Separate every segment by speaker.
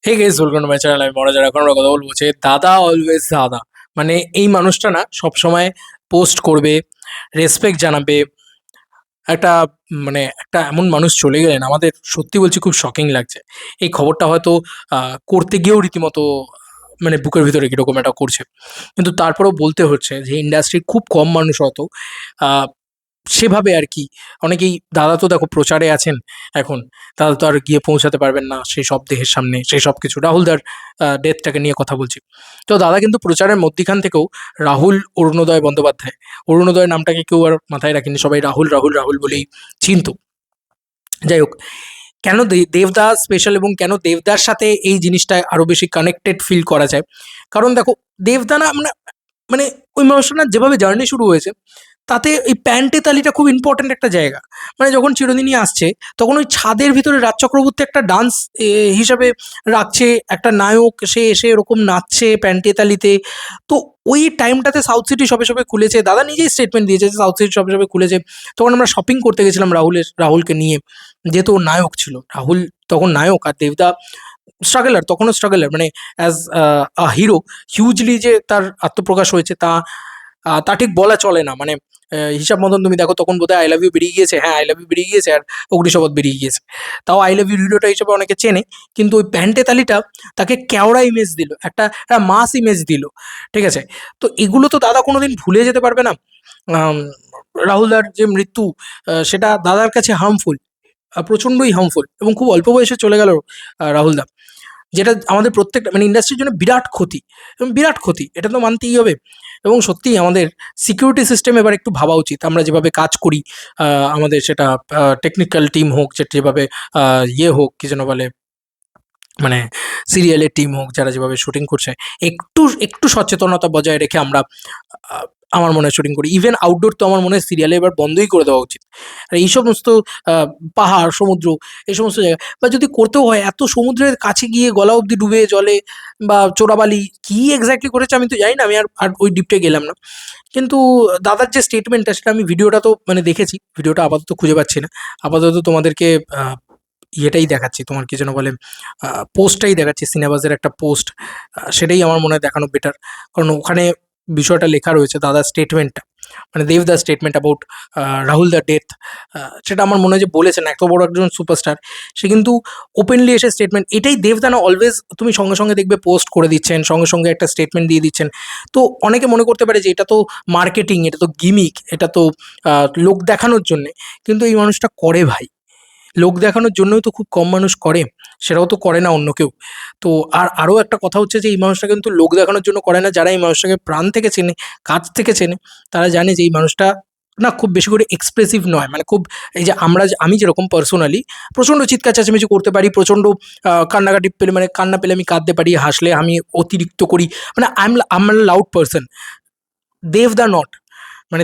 Speaker 1: Hey guys welcome to my channel. আমি মনোজ। এখন আমরা কথা বলবো যে দাদা অলওয়েজ দাদা। মানে এই মানুষটা না সবসময় পোস্ট করবে, রেসপেক্ট জানাবে। একটা একটা এমন মানুষ চলে গেলেন, আমাদের সত্যি বলছি খুব শকিং লাগছে। এই খবরটা হয়তো করতে গিয়েও রীতিমতো বুকের ভিতরে কিরকম একটা করছে। কিন্তু তারপরেও বলতে হচ্ছে যে ইন্ডাস্ট্রির খুব কম মানুষ হয়তো আহ, সেভাবে আর কি। অনেকেই দাদা তো দেখো প্রচারে আছেন এখন। দাদা তো আর গিয়ে পৌঁছাতে পারবেন না সেই সব দেহের সামনে, সেই সব কিছু। রাহুলদার ডেথটাকে নিয়ে কথা বলছি। তো দাদা কিন্তু প্রচারের মধ্যিখান থেকেও রাহুল অরুণোদয় বন্দ্যোপাধ্যায়, অরুণোদয় নামটাকে কেউ আর মাথায় রাখেনি, সবাই রাহুল রাহুল রাহুল বলেই চিনতো। যাই হোক, কেন দেবদাস স্পেশাল এবং কেন দেবদার সাথে এই জিনিসটা আরো বেশি কানেক্টেড ফিল করা যায়? কারণ দেখো, দেবদা না মানে ওই মানুষটা না যেভাবে জার্নি শুরু হয়েছে, তাতে এই প্যান্টে তালিটা খুব ইম্পর্ট্যান্ট একটা জায়গা। যখন চিরদিনই আসছে, তখন ওই ছাদের ভিতরে রাজ চক্রবর্তী একটা ডান্স হিসাবে রাখছে, একটা নায়ক সে এসে এরকম নাচছে প্যান্টে তালিতে। তো ওই টাইমটাতে সাউথ সিটি সবে সবে খুলেছে, দাদা নিজেই স্টেটমেন্ট দিয়েছে যে সাউথ সিটি সবে সবে খুলেছে। তখন আমরা শপিং করতে গেছিলাম রাহুলকে নিয়ে, যেহেতু ও নায়ক ছিল। রাহুল তখন নায়ক, আর দেবদা স্ট্রাগলার, তখনও struggler, as a hero hugely যে তার আত্মপ্রকাশ হয়েছে তা ঠিক বলা চলে না। হিসাব মতন তুমি দেখো, তখন বোধহয় আই লাভ ইউ বেরিয়ে গিয়েছে, হ্যাঁ আই লাভ ইউ বেরিয়ে গিয়েছে, আর অগ্নিশপথ বেরিয়ে গিয়েছে। তাও আই লাভ ইউ হিরোটা হিসেবে অনেকে চেনে, কিন্তু ওই প্যান্টে তালিটা তাকে কেওড়া ইমেজ দিল, একটা মাস ইমেজ দিল। ঠিক আছে? তো এগুলো তো দাদা কোনোদিন ভুলে যেতে পারবে না। আম, রাহুলদার যে মৃত্যু, সেটা দাদার কাছে হার্মফুল, প্রচণ্ডই হার্মফুল, এবং খুব অল্প বয়সে চলে গেল রাহুলদা। যেটা আমাদের প্রত্যেকটা ইন্ডাস্ট্রির জন্য বিরাট ক্ষতি, এবং বিরাট ক্ষতি, এটা তো মানতেই হবে। এবং সত্যিই আমাদের সিকিউরিটি সিস্টেম এবার একটু ভাবা উচিত। আমরা যেভাবে কাজ করি, আমাদের সেটা টেকনিক্যাল টিম হোক, যেভাবে হোক, কি যেন বলে, মানে সিরিয়ালের টিম হোক, যারা যেভাবে শুটিং করছে, একটু একটু সচেতনতা বজায় রেখে আমরা, আহ, আমার মনে হয় শুটিং করি। ইভেন আউটডোর তো আমার মনে হয় সিরিয়ালে এবার বন্ধই করে দেওয়া উচিত। আর এই সমস্ত পাহাড় সমুদ্র, এই সমস্ত জায়গা, বা যদি করতেও হয় এত সমুদ্রের কাছে গিয়ে গলা অবধি ডুবে জলে, বা চোরাবালি কি এক্স্যাক্টলি করেছে আমি তো জানি না, আমি আর আর ওই ডিপটে গেলাম না। কিন্তু দাদার যে স্টেটমেন্টটা, সেটা আমি ভিডিওটা তো দেখেছি, ভিডিওটা আপাতত খুঁজে পাচ্ছি না। আপাতত তোমাদেরকে ইয়েটাই দেখাচ্ছি, তোমার কি যেন বলে, পোস্টটাই দেখাচ্ছি, সিনেবাজের একটা পোস্ট। সেটাই আমার মনে হয় দেখানো বেটার, কারণ ওখানে বিষয়টা লেখা রয়েছে, দাদার স্টেটমেন্টটা, দেবদার statement about Rahul the death. সেটা আমার মনে হয় যে বলেছেন, এত বড় একজন সুপারস্টার, সে কিন্তু ওপেনলি এসে স্টেটমেন্ট, এটাই দেবদা না অলওয়েজ তুমি সঙ্গে সঙ্গে দেখবে পোস্ট করে দিচ্ছেন, সঙ্গে সঙ্গে একটা স্টেটমেন্ট দিয়ে দিচ্ছেন। তো অনেকে মনে করতে পারে যে এটা তো মার্কেটিং, এটা তো গিমিক, এটা তো লোক দেখানোর জন্যে। কিন্তু এই মানুষটা করে ভাই, লোক দেখানোর জন্যই তো খুব কম মানুষ করে, সেটাও তো করে না অন্য কেউ। তো আরও একটা কথা হচ্ছে যে এই মানুষটা কিন্তু লোক দেখানোর জন্য করে না, যারা এই মানুষটাকে প্রাণ থেকে চেনে, কাছ থেকে চেনে, তারা জানে যে এই মানুষটা না খুব বেশি করে এক্সপ্রেসিভ নয়। খুব, এই যে আমি যেরকম পার্সোনালি প্রচণ্ড চিৎকার চেঁচামেচি করতে পারি, প্রচণ্ড কান্নাকাটি পেলে, কান্না পেলে আমি কাঁদতে পারি, হাসলে আমি অতিরিক্ত করি, আই এম লাউড পার্সন। দেবদা নট,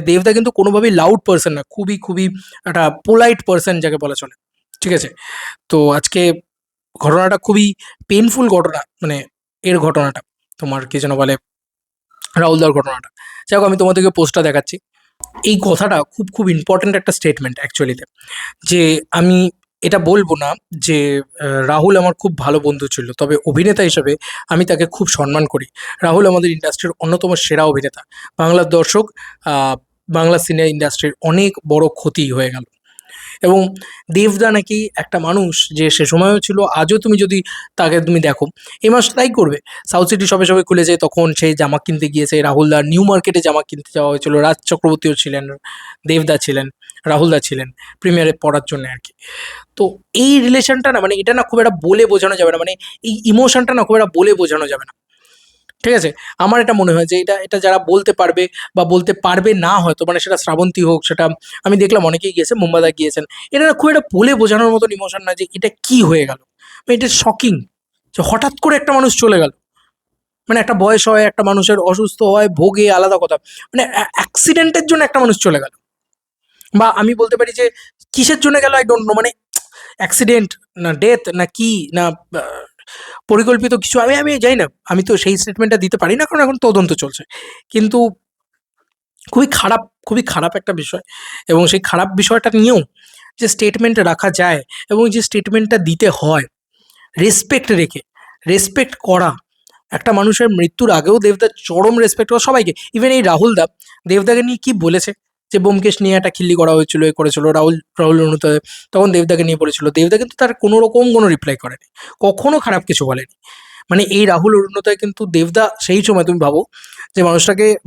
Speaker 1: দেবদা কিন্তু কোনোভাবেই লাউড পার্সন না, খুবই খুবই একটা পোলাইট পার্সন যাকে বলা চলে। ঠিক আছে? তো আজকে ঘটনাটা খুবই পেইনফুল ঘটনা, এর ঘটনাটা, তোমার কি যেন বলে, রাহুলদার ঘটনাটা। যাই হোক, আমি তোমাদেরকে পোস্টটা দেখাচ্ছি। এই কথাটা খুব খুব ইম্পর্ট্যান্ট একটা স্টেটমেন্ট অ্যাকচুয়ালিতে, যে আমি এটা বলবো না যে রাহুল আমার খুব ভালো বন্ধু ছিল, তবে অভিনেতা হিসেবে আমি তাকে খুব সম্মান করি। রাহুল আমাদের ইন্ডাস্ট্রির অন্যতম সেরা অভিনেতা। বাংলার দর্শক, আহ, বাংলা সিনে ইন্ডাস্ট্রির অনেক বড় ক্ষতি হয়ে গেল। এবং দেবদা নাকি একটা মানুষ যে সে সময়ও ছিল, আজও তুমি যদি তাকে তুমি দেখো, এই মাসটা তাই করবে। সাউথ সিটি সবে সবে খুলেছে, তখন সেই জামা কিনতে গিয়েছে রাহুলদা, নিউ মার্কেটে জামা কিনতে যাওয়া হয়েছিল, রাজ চক্রবর্তীও ছিলেন, দেবদা ছিলেন, রাহুলদা ছিলেন, প্রিমিয়ারে পড়ার জন্য আর কি। তো এই রিলেশনটা না, এটা না খুব একটা বলে বোঝানো যাবে না, এই ইমোশনটা না খুব একটা বলে বোঝানো যাবে না। ঠিক আছে? আমার এটা মনে হয় যে এটা এটা যারা বলতে পারবে বা বলতে পারবে না হয়তো, সেটা শ্রাবন্তী হোক, সেটা আমি দেখলাম অনেকেই গিয়েছে, মুম্বাদা গিয়েছেন। এটা না খুব একটা বলে বোঝানোর মতন ইমোশন না যে এটা কি হয়ে গেল। এটা শকিং, যে হঠাৎ করে একটা মানুষ চলে গেল। একটা বয়স হয়, একটা মানুষের অসুস্থ হয়, ভোগে, আলাদা কথা। অ্যাক্সিডেন্টের জন্য একটা মানুষ চলে গেল, বা আমি বলতে পারি যে কিসের জন্য গেল আই ডোন্ট নো, অ্যাক্সিডেন্ট না ডেথ না কি না, আহ, পরিকল্পিত কিছু, আমি আমি জানি না। আমি তো সেই স্টেটমেন্টটা দিতে পারি না, কারণ এখন তদন্ত চলছে। কিন্তু খুবই খারাপ, খুবই খারাপ একটা বিষয়। এবং সেই খারাপ বিষয়টা নিয়েও যে স্টেটমেন্ট রাখা যায়, এবং যে স্টেটমেন্টটা দিতে হয় রেসপেক্ট রেখে, রেসপেক্ট করা, একটা মানুষের মৃত্যুর আগেও দেবদা চরম রেসপেক্ট করা সবাইকে। ইভেন এই রাহুল দা দেবদাকে নিয়ে কি বলেছে, যে ব্যোমকেশ নিয়ে একটা খিল্লি করা হয়েছিল, এ করেছিল রাহুল রাহুল অনুতাপ, তখন দেবদাকে নিয়ে পড়েছিল। দেবদা কিন্তু তার কোনো রকম কোনো রিপ্লাই করেনি, কখনো খারাপ কিছু বলেনি। মানে এই রাহুল অরুণোদয় কিন্তু দেবদা সেই সময় তুমি ভাবো যে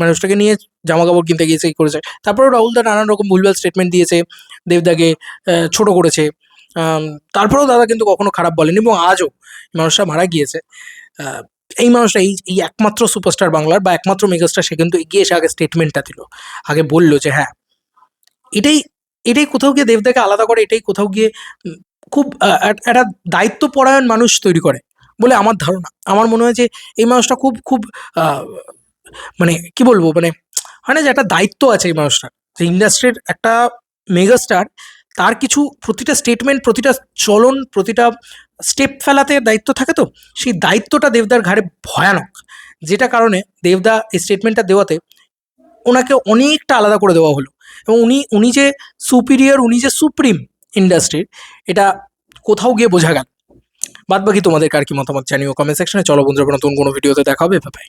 Speaker 1: মানুষটাকে নিয়ে জামা কাপড় কিনতে গিয়েছে, এই করেছে, তারপরেও রাহুল দা নানান রকম ভুলভাল স্টেটমেন্ট দিয়েছে, দেবদাকে ছোট করেছে। আম, তারপরেও দাদা কিন্তু কখনো খারাপ বলেনি, এবং আজও মানুষটা মারা গিয়েছে, আহ, এই মানুষটা এই এই একমাত্র সুপারস্টার বাংলার বা একমাত্র মেগাস্টার, সে কিন্তু এগিয়ে এসে আগে স্টেটমেন্টটা দিল, আগে বললো যে হ্যাঁ, এটাই এটাই কোথাও গিয়ে দেবদাকে আলাদা করে, এটাই কোথাও গিয়ে খুব একটা দায়িত্বপরায়ণ মানুষ তৈরি করে বলে আমার ধারণা। আমার মনে হয় যে এই মানুষটা খুব খুব আহ, মানে কি বলবো, মানে হয় না যে একটা দায়িত্ব আছে এই মানুষটার, যে ইন্ডাস্ট্রির একটা মেগাস্টার, তার কিছু প্রতিটা স্টেটমেন্ট, প্রতিটা চলন, প্রতিটা স্টেপ ফেলাতে দায়িত্ব থাকে, তো সেই দায়িত্বটা দেবদার ঘাড়ে ভয়ানক, যেটা কারণে দেবদা এই স্টেটমেন্টটা দেওয়াতে ওনাকে অনেকটা আলাদা করে দেওয়া হলো, এবং উনি উনি যে সুপিরিয়র, উনি যে সুপ্রিম ইন্ডাস্ট্রির, এটা কোথাও গিয়ে বোঝা গেল। বাদ বাকি তোমাদের কার কি মতামত জানিও কমেন্ট সেকশনে। চলো বন্ধুরা, নতুন কোনো ভিডিওতে দেখা হবে, বাই।